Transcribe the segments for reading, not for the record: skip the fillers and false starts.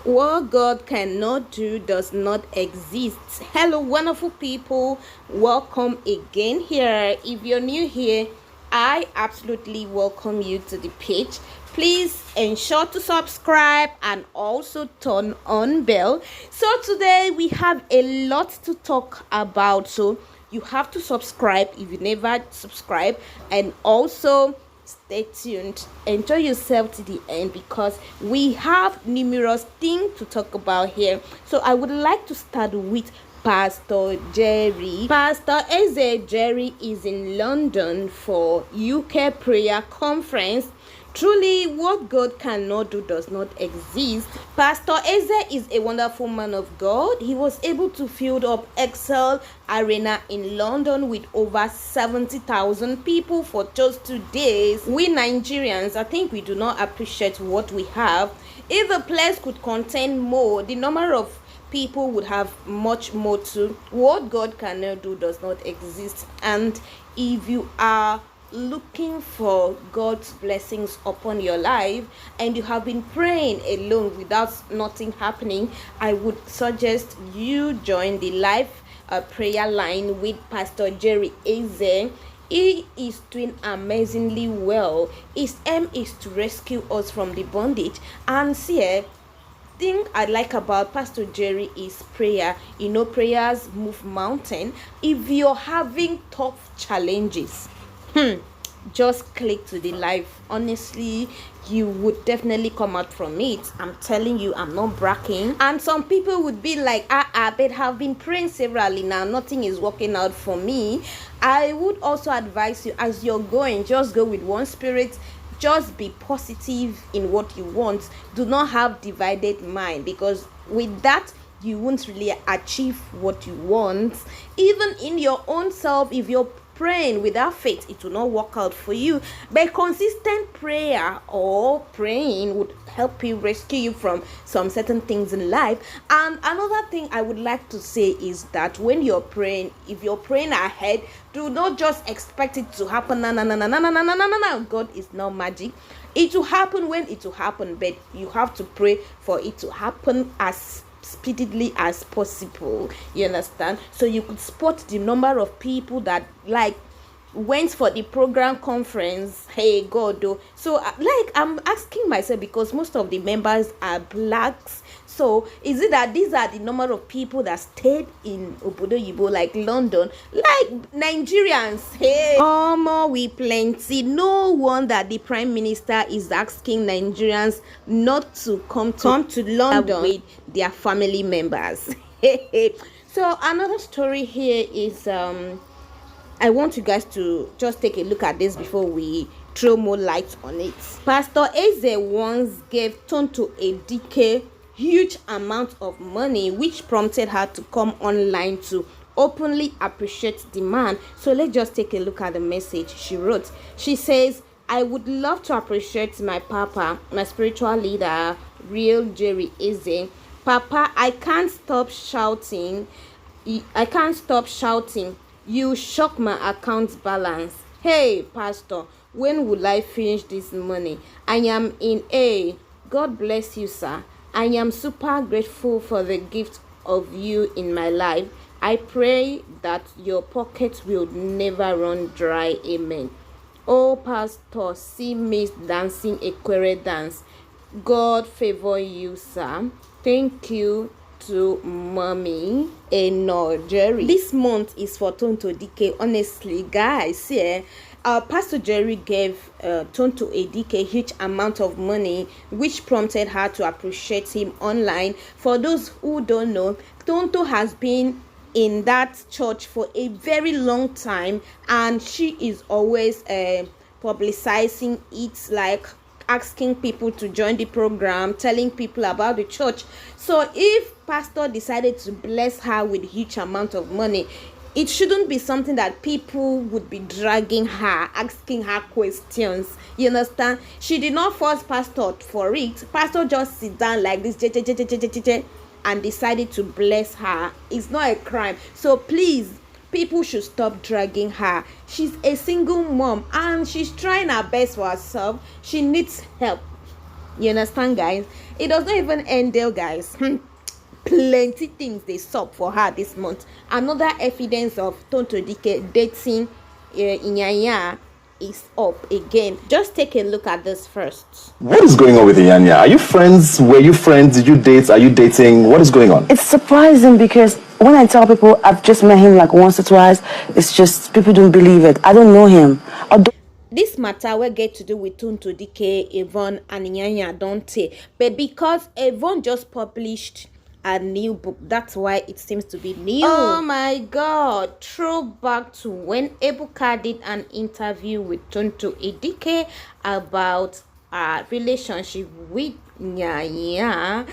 What God cannot do does not exist. Hello, wonderful people. Welcome again here. If you're new here, I absolutely welcome you to the page. Please ensure to subscribe and also turn on bell. So today we have a lot to talk about. So you have to subscribe if you never subscribe, and also stay tuned, enjoy yourself to the end, because we have numerous things to talk about here. So I would like to start with Pastor Jerry. Pastor Eze Jerry is in London for UK prayer conference. Truly, what God cannot do does not exist. Pastor Eze is a wonderful man of God. He was able to fill up Excel Arena in London with over 70,000 people for just 2 days. We Nigerians, I think we do not appreciate what we have. If the place could contain more, the number of people would have much more too. What God cannot do does not exist. And if you are looking for God's blessings upon your life and you have been praying alone without nothing happening, I would suggest you join the live prayer line with Pastor Jerry Eze. He is doing amazingly well. His aim is to rescue us from the bondage. And see, thing I like about Pastor Jerry is prayer. You know, prayers move mountain. If you're having tough challenges, just click to the live. Honestly, you would definitely come out from it. I'm telling you, I'm not bragging. And some people would be like, but have been praying severally now, nothing is working out for me. I would also advise you, as you're going, just go with one spirit. Just be positive in what you want. Do not have divided mind, because with that you won't really achieve what you want. Even in your own self, if you're praying without faith, it will not work out for you. But consistent prayer or praying would help you, rescue you from some certain things in life. And another thing I would like to say is that when you're praying, if you're praying ahead, do not just expect it to happen. No. God is not magic. It will happen when it will happen, but you have to pray for it to happen as speedily as possible. You understand? So you could spot the number of people that went for the program conference. Hey God, though. So I'm asking myself, because most of the members are blacks, so is it that these are the number of people that stayed in Obodo Yibo, like London, like Nigerians? Hey, we plenty. No wonder the Prime Minister is asking Nigerians not to come to London with their family members. So another story here is I want you guys to just take a look at this before we throw more light on it. Pastor Eze once gave Tonto Dike huge amount of money, which prompted her to come online to openly appreciate the man. So let's just take a look at the message she wrote. She says, "I would love to appreciate my papa, my spiritual leader, real Jerry Eze. Papa, I can't stop shouting. You shock my account balance. Hey, Pastor, when will I finish this money? I am in A. God bless you, sir. I am super grateful for the gift of you in my life. I pray that your pockets will never run dry. Amen. Oh, Pastor, see Miss dancing a query dance. God favor you, sir. Thank you to Mommy and Jerry." This month is for Tonto Dike. Honestly, guys, Pastor Jerry gave Tonto Dike a huge amount of money, which prompted her to appreciate him online. For those who don't know, Tonto has been in that church for a very long time, and she is always publicizing it, like asking people to join the program, telling people about the church. So if Pastor decided to bless her with a huge amount of money, it shouldn't be something that people would be dragging her, asking her questions. You understand? She did not force Pastor for it. Pastor just sit down like this and decided to bless her. It's not a crime. So please, people should stop dragging her. She's a single mom and she's trying her best for herself. She needs help. You understand, guys? It does not even end there, guys. Plenty things they sup for her this month. Another evidence of Tonto Dike dating Iyanya is up again. Just take a look at this first. What is going on with Iyanya? Are you friends? Were you friends? Did you date? Are you dating? What is going on? It's surprising because when I tell people I've just met him like once or twice, it's just people don't believe it. I don't know him. This matter will get to do with Tonto Dike, Yvone, and Iyanya, don't it? But because Yvone just published a new book, that's why it seems to be new. Oh my god, throwback to when Ebuka did an interview with Tonto Dike about a relationship with Iyanya.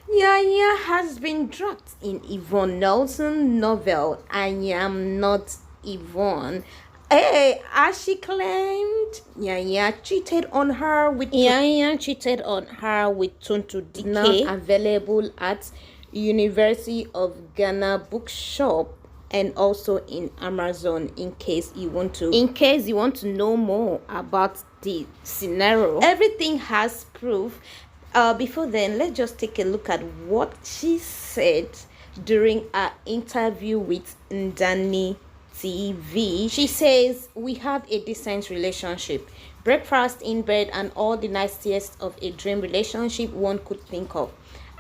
Iyanya has been dropped in Yvonne Nelson novel I Am Not Yvone. Hey, as she claimed, Iyanya cheated on her with Tonto Dike. Now available at University of Ghana bookshop and also in Amazon in case you want to know more about the scenario. Everything has proof. Before then, let's just take a look at what she said during our interview with Ndani TV. She says, we had a decent relationship, breakfast in bed and all the nicest of a dream relationship one could think of.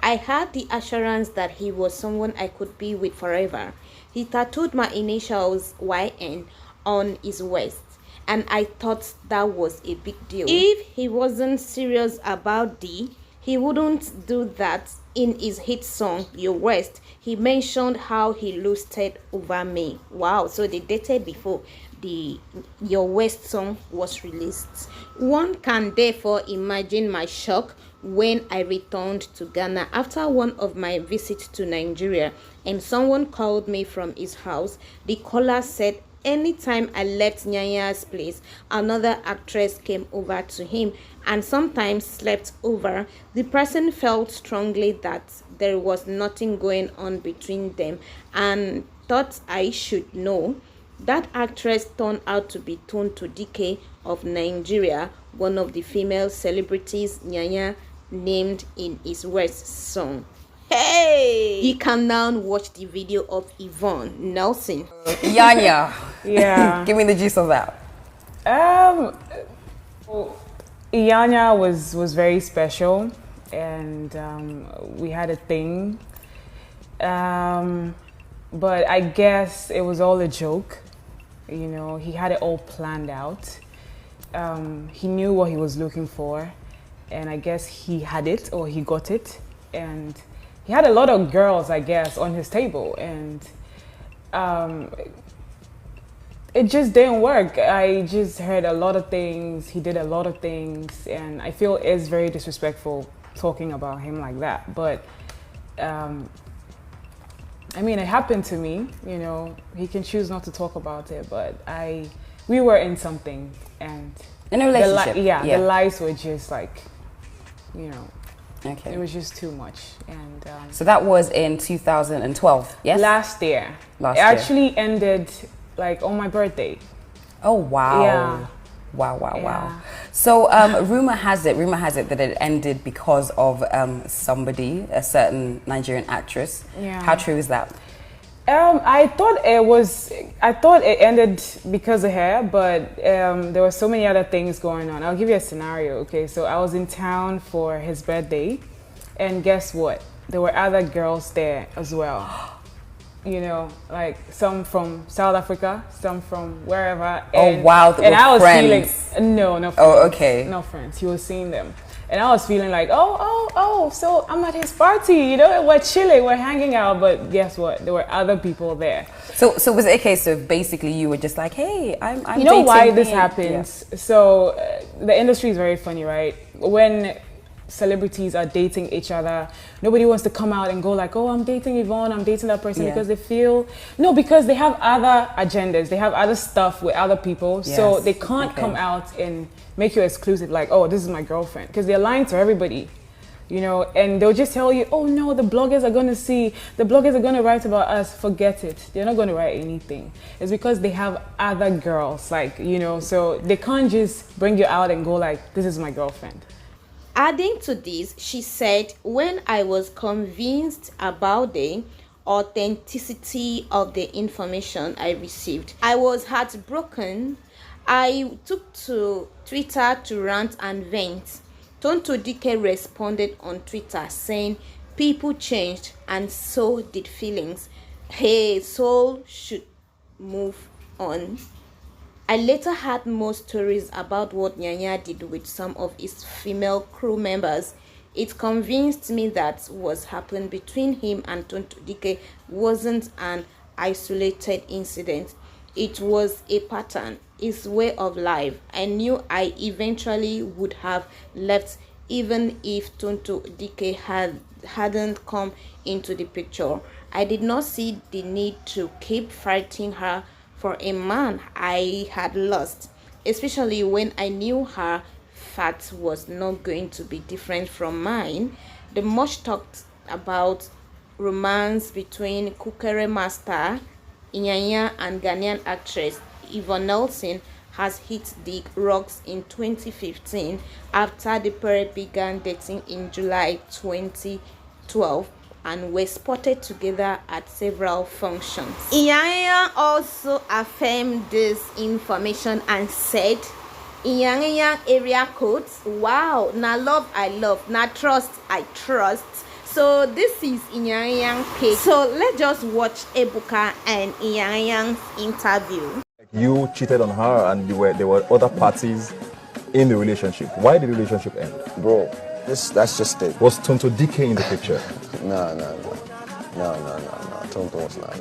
I had the assurance that he was someone I could be with forever. He tattooed my initials YN on his waist, and I thought that was a big deal. If he wasn't serious about he wouldn't do that. In his hit song Your West, he mentioned how he lusted over me. Wow, so they dated before the Your West song was released. One can therefore imagine my shock when I returned to Ghana after one of my visits to Nigeria and someone called me from his house. The caller said anytime I left Nyanya's place, another actress came over to him and sometimes slept over. The person felt strongly that there was nothing going on between them and thought I should know. That actress turned out to be Tonto Dike of Nigeria, one of the female celebrities Nyanya named in his West song. Hey! You can now watch the video of Yvone Nelson. Iyanya. Yeah. Give me the gist of that. Iyanya was very special, and we had a thing. But I guess it was all a joke. You know, he had it all planned out. He knew what he was looking for, and I guess he had it, or he got it. And he had a lot of girls, I guess, on his table, and it just didn't work. I just heard a lot of things. He did a lot of things, and I feel it's very disrespectful talking about him like that. But I mean, it happened to me. You know, he can choose not to talk about it, but we were in something, and in a relationship. The lies were just like, you know. Okay. It was just too much, and so that was in 2012. Yes. Last year. It actually ended like on my birthday. Oh wow. Yeah. Wow. So rumor has it that it ended because of somebody, a certain Nigerian actress. Yeah. How true is that? I thought it ended because of her, but there were so many other things going on. I'll give you a scenario, okay? So I was in town for his birthday, and guess what? There were other girls there as well. You know, like some from South Africa, some from wherever. And, oh wow, and I was friends. Feeling no friends. Oh okay. No friends. He was seeing them. And I was feeling like, so I'm at his party, you know, we're chilling, we're hanging out, but guess what? There were other people there. So was it a case of basically you were just like, hey, I'm you know dating why this happens? Yeah. So the industry is very funny, right? When celebrities are dating each other, nobody wants to come out and go like, oh, I'm dating Yvonne, I'm dating that person, because they feel, because they have other agendas, they have other stuff with other people, so they can't come out and make you exclusive, like, oh, this is my girlfriend, because they're lying to everybody, you know, and they'll just tell you, oh no, the bloggers are going to see, the bloggers are going to write about us. Forget it. They're not going to write anything. It's because they have other girls, like, you know, so they can't just bring you out and go like, this is my girlfriend. Adding to this, she said, when I was convinced about the authenticity of the information I received, I was heartbroken. I took to Twitter to rant and vent. Tonto Dike responded on Twitter saying, people changed and so did feelings. Hey, soul should move on. I later had more stories about what Iyanya did with some of his female crew members. It convinced me that what happened between him and Tonto Dike wasn't an isolated incident. It was a pattern, his way of life. I knew I eventually would have left even if Tonto Dike hadn't come into the picture. I did not see the need to keep fighting her for a man I had lost, especially when I knew her fate was not going to be different from mine. The much talked about romance between cookery master Iyanya and Ghanaian actress Yvonne Nelson has hit the rocks in 2015 after the pair began dating in July 2012 and were spotted together at several functions. Iyanya also affirmed this information and said, Iyanya area codes, wow, na love I love, na trust I trust. So this is Iyanya page. So let's just watch Ebuka and Iyanya's interview. You cheated on her and there were other parties in the relationship. Why did the relationship end? Bro, that's just it. Was Tonto Dike in the picture? No. Tonto was not.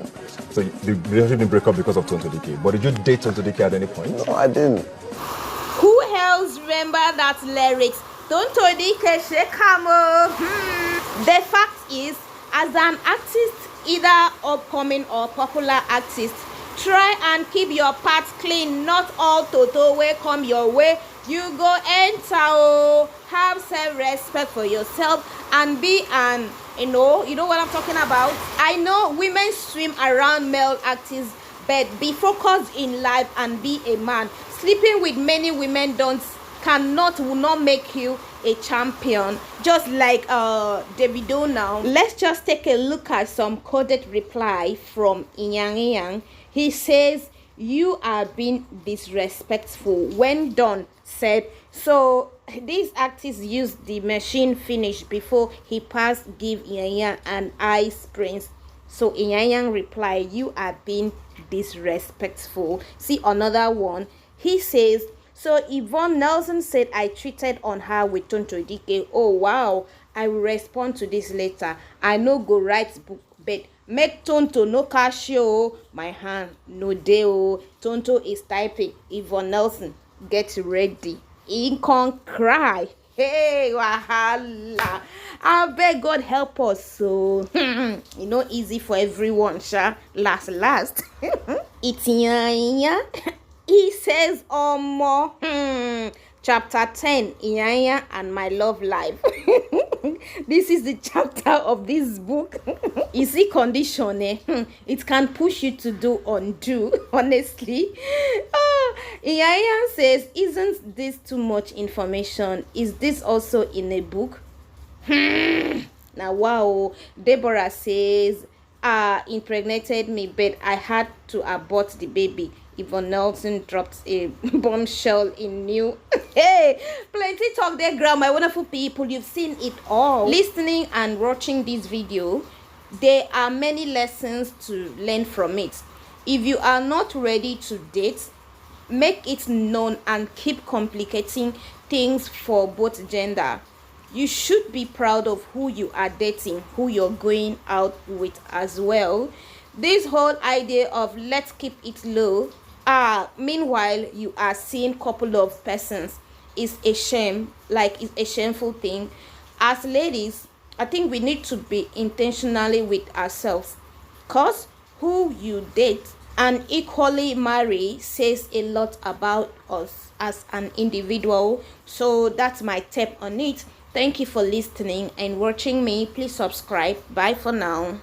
So the relationship didn't break up because of Tonto Dike. But did you date Tonto Dike at any point? No, I didn't. Who else remember that lyrics? Tonto Dike Shekamo. The fact is, as an artist, either upcoming or popular artist, try and keep your parts clean. Not all Toto will come your way. You go enter, have self-respect for yourself and be an, you know what I'm talking about. I know women swim around male artists, but be focused in life and be a man. Sleeping with many women will not make you a champion, just like Davido now. Let's just take a look at some coded reply from Iyanya. He says, you are being disrespectful. When done said, so this artist used the machine finish before he passed give Iyanya an ice prince. So Iyanya replied, you are being disrespectful. See another one. He says, so Yvonne Nelson said I cheated on her with Tonto Dike. Oh wow, I will respond to this later. I no go write book, but make Tonto no casio. My hand no deo. Tonto is typing. Yvonne Nelson, get ready. He can't cry. Hey, wahala. I beg God help us. So, easy for everyone, sha. Last. It's Iyanya. He says, more. Chapter 10, Iyanya and my love life. This is the chapter of this book. You see condition, it can push you to do undo, honestly. Iyanya says, isn't this too much information? Is this also in a book? Now, wow. Deborah says, impregnated me, but I had to abort the baby. Yvonne Nelson dropped a bombshell in new. Hey, plenty talk there, girl, my wonderful people. You've seen it all. Listening and watching this video, there are many lessons to learn from it. If you are not ready to date, make it known and keep complicating things for both gender. You should be proud of who you are dating, who you're going out with as well. This whole idea of let's keep it low, meanwhile you are seeing couple of persons, is a shame. Like, it's a shameful thing. As ladies, I think we need to be intentionally with ourselves, cause who you date and equally marry says a lot about us as an individual. So that's my take on it. Thank you for listening and watching me. Please subscribe. Bye for now.